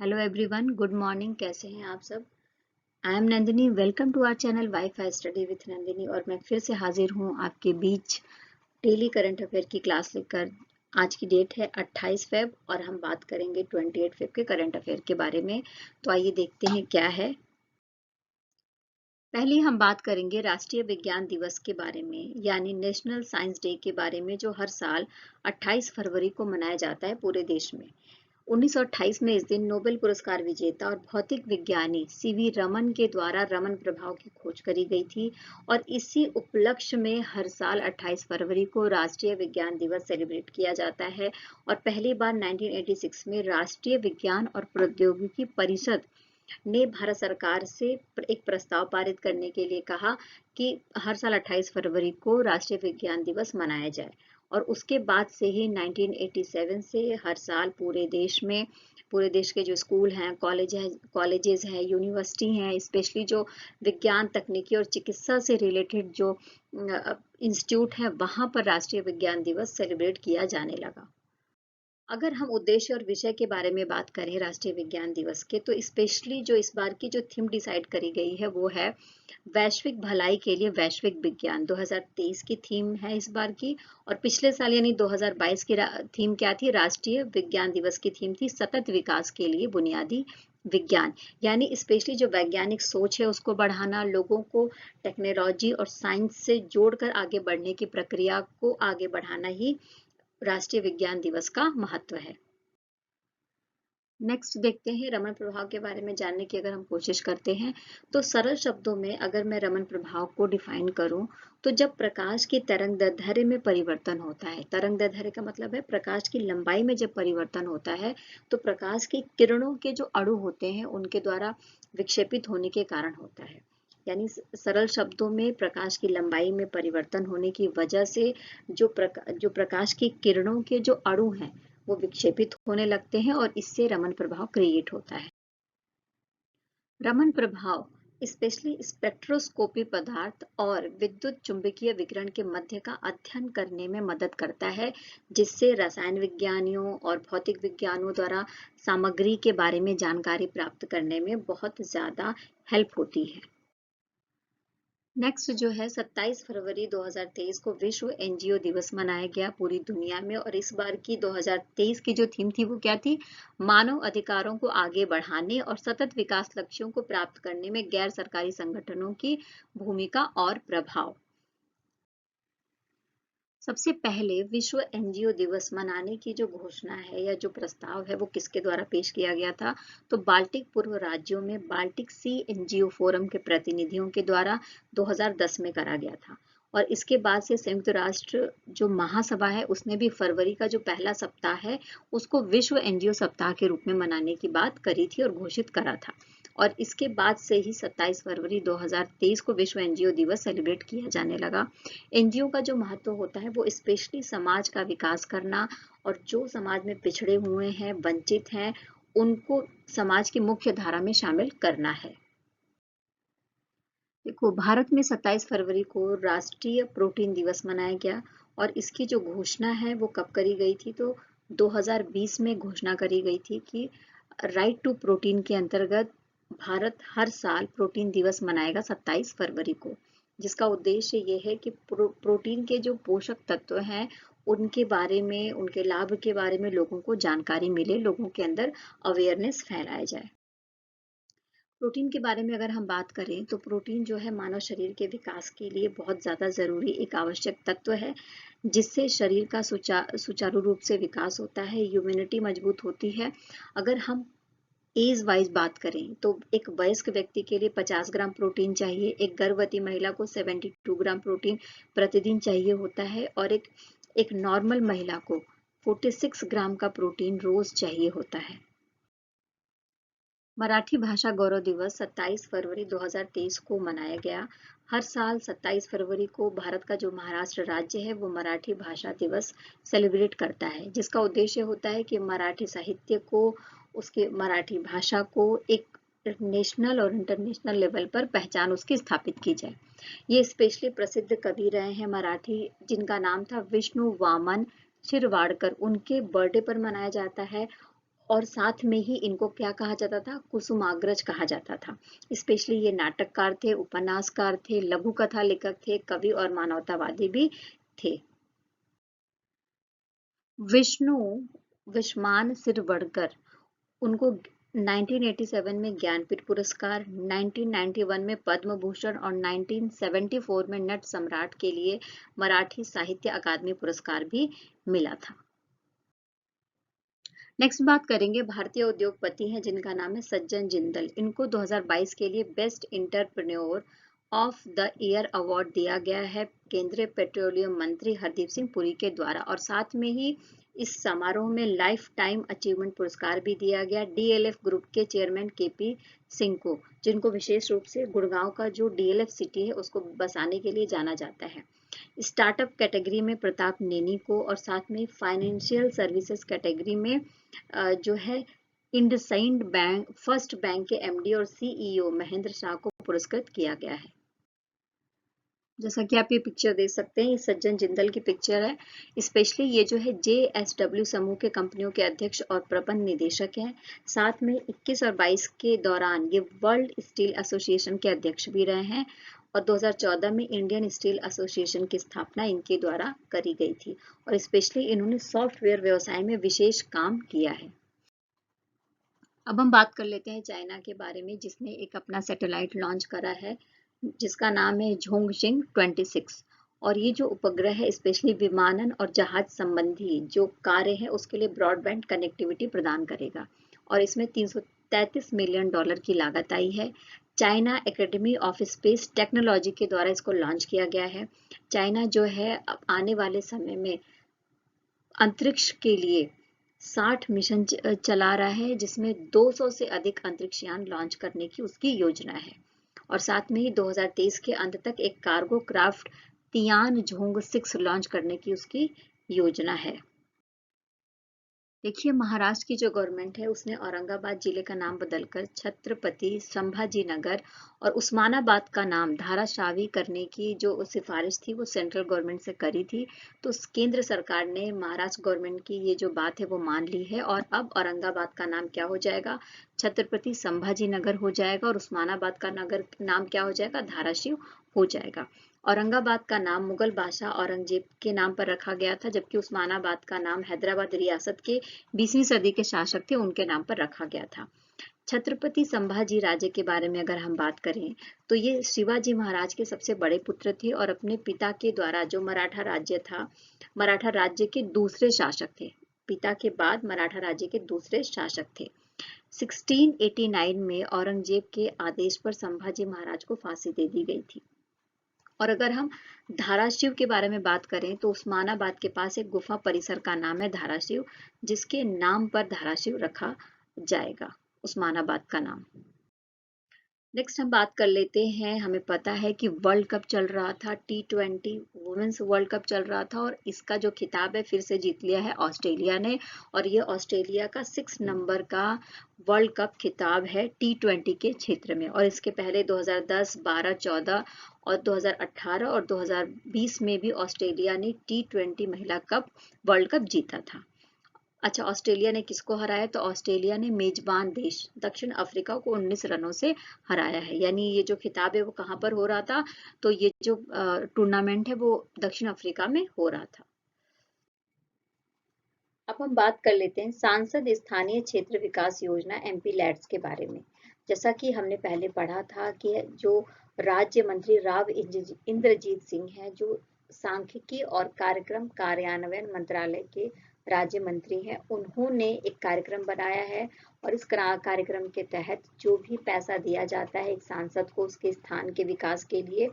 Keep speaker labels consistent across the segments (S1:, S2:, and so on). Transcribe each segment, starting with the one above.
S1: Hello everyone, good morning. कैसे हैं आप सब? I am Nandini. Welcome to our channel wifi study with Nandini. और मैं फिर से हाजिर हूँ आपके बीच डेली करंट अफेयर की क्लास लेकर। आज की डेट है 28 फेब और हम बात करेंगे 28 फेब के करंट अफेयर के बारे में। तो आइए देखते हैं क्या है। पहले हम बात करेंगे राष्ट्रीय विज्ञान दिवस के बारे में, यानी नेशनल साइंस डे के बारे में, जो हर साल 28 फरवरी को मनाया जाता है पूरे देश में। 1928 में इस दिन नोबेल पुरस्कार विजेता और भौतिक विज्ञानी सीवी रमन के द्वारा रमन प्रभाव की खोज करी गई थी और इसी उपलक्ष्य में हर साल 28 फरवरी को राष्ट्रीय विज्ञान दिवस सेलिब्रेट किया जाता है। और पहली बार 1986 में राष्ट्रीय विज्ञान और प्रौद्योगिकी परिषद ने भारत सरकार से एक प्रस्ताव पारित करने के लिए कहा कि हर साल 28 फरवरी को राष्ट्रीय विज्ञान दिवस मनाया जाए। और उसके बाद से ही 1987 से हर साल पूरे देश के जो स्कूल हैं, कॉलेजेस हैं, यूनिवर्सिटी हैं, स्पेशली जो विज्ञान, तकनीकी और चिकित्सा से रिलेटेड जो इंस्टीट्यूट हैं, वहां पर राष्ट्रीय विज्ञान दिवस सेलिब्रेट किया जाने लगा। अगर हम उद्देश्य और विषय के बारे में बात करें राष्ट्रीय विज्ञान दिवस के, तो स्पेशली जो इस बार की जो थीम डिसाइड करी गई है वो है वैश्विक भलाई के लिए वैश्विक विज्ञान। 2023 की थीम है इस बार की। और पिछले साल यानी 2022 की थीम क्या थी? राष्ट्रीय विज्ञान दिवस की थीम थी सतत विकास के लिए बुनियादी विज्ञान। यानी स्पेशली जो वैज्ञानिक सोच है उसको बढ़ाना, लोगों को टेक्नोलॉजी और साइंस से जोड़कर आगे बढ़ने की प्रक्रिया को आगे बढ़ाना ही राष्ट्रीय विज्ञान दिवस का महत्व है। नेक्स्ट देखते हैं रमन प्रभाव के बारे में जानने की अगर हम कोशिश करते हैं, तो सरल शब्दों में अगर मैं रमन प्रभाव को डिफाइन करूं, तो जब प्रकाश की तरंग दैर्ध्य में परिवर्तन होता है, तरंग दैर्ध्य का मतलब है प्रकाश की लंबाई में जब परिवर्तन होता है, तो प्रकाश की किरणों के जो अणु होते हैं उनके द्वारा विक्षेपित होने के कारण होता है। यानी सरल शब्दों में प्रकाश की लंबाई में परिवर्तन होने की वजह से जो प्रकाश की किरणों के जो अणु हैं वो विक्षेपित होने लगते हैं और इससे रमन प्रभाव क्रिएट होता है। रमन प्रभाव स्पेशली स्पेक्ट्रोस्कोपी पदार्थ और विद्युत चुंबकीय विकिरण के मध्य का अध्ययन करने में मदद करता है, जिससे रसायन विज्ञानियों और भौतिक विज्ञानों द्वारा सामग्री के बारे में जानकारी प्राप्त करने में बहुत ज्यादा हेल्प होती है। नेक्स्ट जो है 27 फरवरी 2023 को विश्व एनजीओ दिवस मनाया गया पूरी दुनिया में। और इस बार की 2023 की जो थीम थी वो क्या थी? मानव अधिकारों को आगे बढ़ाने और सतत विकास लक्ष्यों को प्राप्त करने में गैर सरकारी संगठनों की भूमिका और प्रभाव। सबसे पहले विश्व एनजीओ दिवस मनाने की जो घोषणा है या जो प्रस्ताव है वो किसके द्वारा पेश किया गया था? तो बाल्टिक पूर्व राज्यों में बाल्टिक सी एनजीओ फोरम के प्रतिनिधियों के द्वारा 2010 में करा गया था। और इसके बाद से संयुक्त राष्ट्र जो महासभा है उसने भी फरवरी का जो पहला सप्ताह है उसको विश्व एनजीओ सप्ताह के रूप में मनाने की बात करी थी और घोषित करा था। और इसके बाद से ही 27 फरवरी 2023 को विश्व एनजीओ दिवस सेलिब्रेट किया जाने लगा। एनजीओ का जो महत्व होता है वो स्पेशली समाज का विकास करना और जो समाज में पिछड़े हुए हैं, वंचित हैं, उनको समाज की मुख्य धारा में शामिल करना है। देखो, भारत में 27 फरवरी को राष्ट्रीय प्रोटीन दिवस मनाया गया। और इसकी जो घोषणा है वो कब करी गई थी? तो 2020 में घोषणा करी गई थी कि राइट टू प्रोटीन के अंतर्गत भारत हर साल प्रोटीन दिवस मनाएगा 27 फरवरी को, जिसका उद्देश्य ये है कि प्रोटीन के जो पोषक तत्व हैं उनके बारे में, उनके लाभ के बारे में लोगों को जानकारी मिले, लोगों के अंदर अवेयरनेस फैलाया जाए। प्रोटीन के बारे में अगर हम बात करें, तो प्रोटीन जो है मानव शरीर के विकास के लिए बहुत ज़्यादा ज़रूरी एक आवश्यक तत्व है, जिससे शरीर का सुचारू रूप से विकास होता है, इम्यूनिटी मजबूत होती है। अगर हम एज वाइज बात करें तो एक वयस्क व्यक्ति के लिए 50 ग्राम प्रोटीन चाहिए, एक गर्भवती महिला को 72 ग्राम प्रोटीन प्रतिदिन चाहिए होता है और एक नॉर्मल महिला को 46 ग्राम का प्रोटीन रोज चाहिए होता है। मराठी भाषा गौरव दिवस 27 फरवरी 2023 को मनाया गया। हर साल 27 फरवरी को भारत का जो महाराष्ट्र राज्य है वो मराठी भाषा दिवस सेलिब्रेट करता है, जिसका उद्देश्य होता है कि मराठी साहित्य को, उसके मराठी भाषा को एक नेशनल और इंटरनेशनल लेवल पर पहचान उसकी स्थापित की जाए। ये स्पेशली प्रसिद्ध कवि रहे हैं मराठी, जिनका नाम था विष्णु वामन शिरवाडकर, उनके बर्थडे पर मनाया जाता है। और साथ में ही इनको क्या कहा जाता था, कुसुमाग्रज कहा जाता था। स्पेशली ये नाटककार थे, उपन्यासकार थे, लघु कथा लेखक थे, कवि और मानवतावादी भी थे। विष्णु विश्वमान शिरवडकर, उनको 1987 में ज्ञानपीठ पुरस्कार, 1991 में पद्म भूषण और 1974 में नट सम्राट के लिए मराठी साहित्य अकादमी पुरस्कार भी मिला था। नेक्स्ट बात करेंगे, भारतीय उद्योगपति हैं जिनका नाम है सज्जन जिंदल। इनको 2022 के लिए best entrepreneur of the year award दिया गया है केंद्रीय पेट्रोलियम मंत्री हरदीप सिंह पुरी के द्वारा, और साथ में ही इस समारोह में लाइफ टाइम अचीवमेंट पुरस्कार भी दिया गया डीएलएफ ग्रुप के चेयरमैन केपी सिंह को, जिनको विशेष रूप से गुड़गांव का जो डीएलएफ सिटी है उसको बसाने के लिए जाना जाता है। स्टार्टअप कैटेगरी में प्रताप नेनी को, और साथ में फाइनेंशियल सर्विसेज कैटेगरी में जो है इंडसइंड बैंक फर्स्ट बैंक के एमडी और सीईओ महेंद्र शाह को पुरस्कृत किया गया है। जैसा कि आप ये पिक्चर देख सकते हैं, ये सज्जन जिंदल की पिक्चर है। स्पेशली ये जो है जेएसडब्ल्यू समूह के कंपनियों के अध्यक्ष और प्रबंध निदेशक हैं। साथ में 21 और 22 के दौरान ये वर्ल्ड स्टील एसोसिएशन के अध्यक्ष भी रहे हैं, और 2014 में इंडियन स्टील एसोसिएशन की स्थापना इनके द्वारा करी गई थी, और स्पेशली इन्होंने सॉफ्टवेयर व्यवसाय में विशेष काम किया है। अब हम बात कर लेते हैं चाइना के बारे में, जिसने एक अपना सैटेलाइट लॉन्च करा है जिसका नाम है झोंगशिंग 26, और ये जो उपग्रह है स्पेशली विमानन और जहाज संबंधी जो कार्य है उसके लिए ब्रॉडबैंड कनेक्टिविटी प्रदान करेगा, और इसमें $333 मिलियन की लागत आई है। China academy of space technology के द्वारा इसको लॉन्च किया गया है। चाइना जो है अब आने वाले समय में अंतरिक्ष के लिए 60 मिशन चला रहा है, जिसमें 200 से अधिक अंतरिक्ष यान लॉन्च करने की उसकी योजना है, और साथ में ही 2023 के अंत तक एक कार्गो क्राफ्ट तियानझोंग 6 लॉन्च करने की उसकी योजना है। देखिए, महाराष्ट्र की जो गवर्नमेंट है उसने औरंगाबाद जिले का नाम बदलकर छत्रपति संभाजी नगर और उस्मानाबाद का नाम धाराशावी करने की जो सिफारिश थी वो सेंट्रल गवर्नमेंट से करी थी। तो केंद्र सरकार ने महाराष्ट्र गवर्नमेंट की ये जो बात है वो मान ली है, और अब औरंगाबाद का नाम क्या हो जाएगा, छत्रपति संभाजी नगर हो जाएगा, और उस्मानाबाद का नगर नाम क्या हो जाएगा, धाराशिव हो जाएगा। औरंगाबाद का नाम मुगल बादशाह औरंगजेब के नाम पर रखा गया था, जबकि उस्मानाबाद का नाम हैदराबाद रियासत के 20वीं सदी के शासक थे उनके नाम पर रखा गया था। छत्रपति संभाजी राजे के बारे में अगर हम बात करें तो ये शिवाजी महाराज के सबसे बड़े पुत्र थे, और अपने पिता के द्वारा जो मराठा राज्य था, मराठा राज्य के दूसरे शासक थे। पिता के बाद मराठा राज्य के दूसरे शासक थे। 1689 में औरंगजेब के आदेश पर संभाजी महाराज को फांसी दे दी गई थी। और अगर हम धाराशिव के बारे में बात करें तो उस्मानाबाद के पास एक गुफा परिसर का नाम है धाराशिव, जिसके नाम पर धाराशिव रखा जाएगा, उस्मानाबाद का नाम। नेक्स्ट हम बात कर लेते हैं, हमें पता है कि वर्ल्ड कप चल रहा था, T20 वुमेन्स वर्ल्ड कप चल रहा था, और इसका जो खिताब है फिर से जीत लिया है ऑस्ट्रेलिया ने, और ये ऑस्ट्रेलिया का 6 नंबर का वर्ल्ड कप खिताब है T20 के क्षेत्र में। और इसके पहले 2010, 12, 14 और 2018 और 2020 में भी ऑस्ट्रेलिया ने T20 महिला कप वर्ल्ड कप जीता था। अच्छा, ऑस्ट्रेलिया ने किसको हराया, तो ऑस्ट्रेलिया ने मेजबान देश दक्षिण अफ्रीका को 19 रनों से हराया है। यानी ये जो खिताब है वो कहाँ पर हो रहा था, तो ये जो टूर्नामेंट है वो दक्षिण अफ्रीका में हो रहा था। अब हम बात कर लेते हैं सांसद स्थानीय क्षेत्र विकास योजना एमपी लैड्स के बारे में। जैसा कि हमने पहले पढ़ा था कि जो राज्य मंत्री राव इंद्रजीत सिंह हैं, जो सांख्यिकी और कार्यक्रम कार्यान्वयन मंत्रालय के राज्य मंत्री हैं, उन्होंने एक कार्यक्रम बनाया है, और इस कार्यक्रम के तहत जो भी पैसा दिया जाता है एक सांसद को उसके स्थान के विकास के लिए,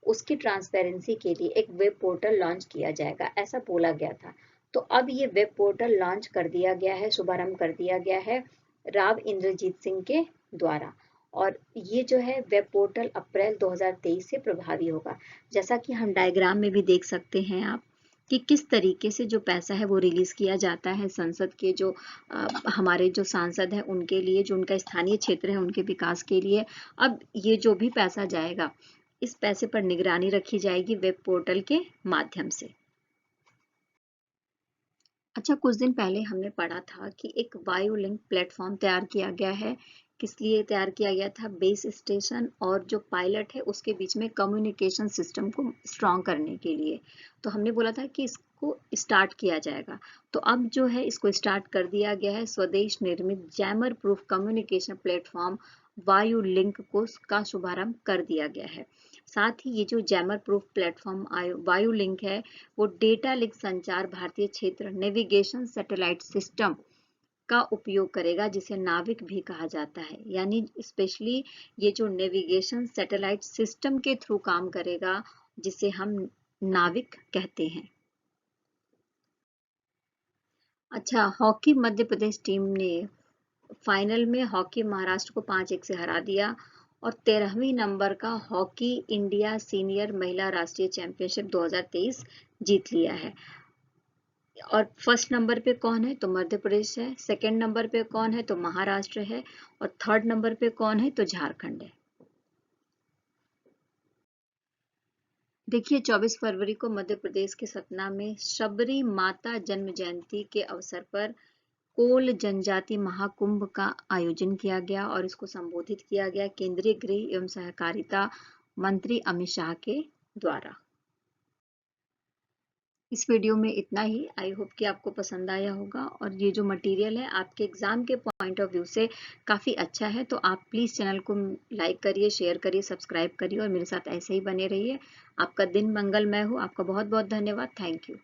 S1: उसकी ट्रांसपेरेंसी के लिए एक वेब पोर्टल लॉन्च किया जाएगा, ऐसा बोला गया था। तो अब ये वेब पोर्टल लॉन्च कर दिया गया है, शुभारंभ कर दिया गया है राव इंद्रजीत सिंह के द्वारा, और ये जो है वेब पोर्टल अप्रैल 2023 से प्रभावी होगा। जैसा कि हम डायग्राम में भी देख सकते हैं आप कि किस तरीके से जो पैसा है वो रिलीज किया जाता है संसद के जो हमारे जो सांसद हैं उनके लिए, जो उनका स्थानीय क्षेत्र है उनके विकास के लिए। अब ये जो भी पैसा जाएगा, इस पैसे पर निगरानी रखी जाएगी वेब पोर्टल के माध्यम से। अच्छा, कुछ दिन पहले हमने पढ़ा था कि एक वायु लिंक प्लेटफॉर्म तैयार किया गया है। किस लिए तैयार किया गया था? बेस स्टेशन और जो पायलट है उसके बीच में कम्युनिकेशन सिस्टम को स्ट्रॉन्ग करने के लिए। तो हमने बोला था कि इसको स्टार्ट किया जाएगा। तो अब जो है इसको स्टार्ट कर दिया गया है। स्वदेश निर्मित जैमर प्रूफ कम्युनिकेशन प्लेटफॉर्म वायु लिंक को का शुभारंभ कर दिया गया है। साथ ही ये जो जैमर प्रूफ प्लेटफॉर्म वायु लिंक है, वो डेटा लिंक संचार भारतीय क्षेत्र नेविगेशन सैटेलाइट सिस्टम का उपयोग करेगा, जिसे नाविक भी कहा जाता है। यानी स्पेशली ये जो नेविगेशन सैटेलाइट सिस्टम के थ्रू काम करेगा, जिसे हम नाविक कहते हैं। अच्छा, हॉकी मध्य प्रदेश टीम ने फाइनल में हॉकी महाराष्ट्र को 5-1 से हरा दिया और 13वीं नंबर का हॉकी इंडिया सीनियर महिला राष्ट्रीय चैंपियनशिप 2023 जीत लिया है। और फर्स्ट नंबर पे कौन है? तो मध्य प्रदेश है। सेकंड नंबर पे कौन है? तो महाराष्ट्र है। और थर्ड नंबर पे कौन है? तो झारखंड है। देखिए, 24 फरवरी को मध्य प्रदेश के सतना में शबरी माता जन्म जयंती के अवसर पर कोल जनजाति महाकुंभ का आयोजन किया गया और इसको संबोधित किया गया केंद्रीय गृह एवं सहकारिता मंत्री अमित शाह के द्वारा। इस वीडियो में इतना ही। आई होप कि आपको पसंद आया होगा और ये जो मटेरियल है आपके एग्जाम के पॉइंट ऑफ व्यू से काफ़ी अच्छा है। तो आप प्लीज़ चैनल को लाइक करिए, शेयर करिए, सब्सक्राइब करिए और मेरे साथ ऐसे ही बने रहिए। आपका दिन मंगलमय हो। आपका बहुत बहुत धन्यवाद। Thank you.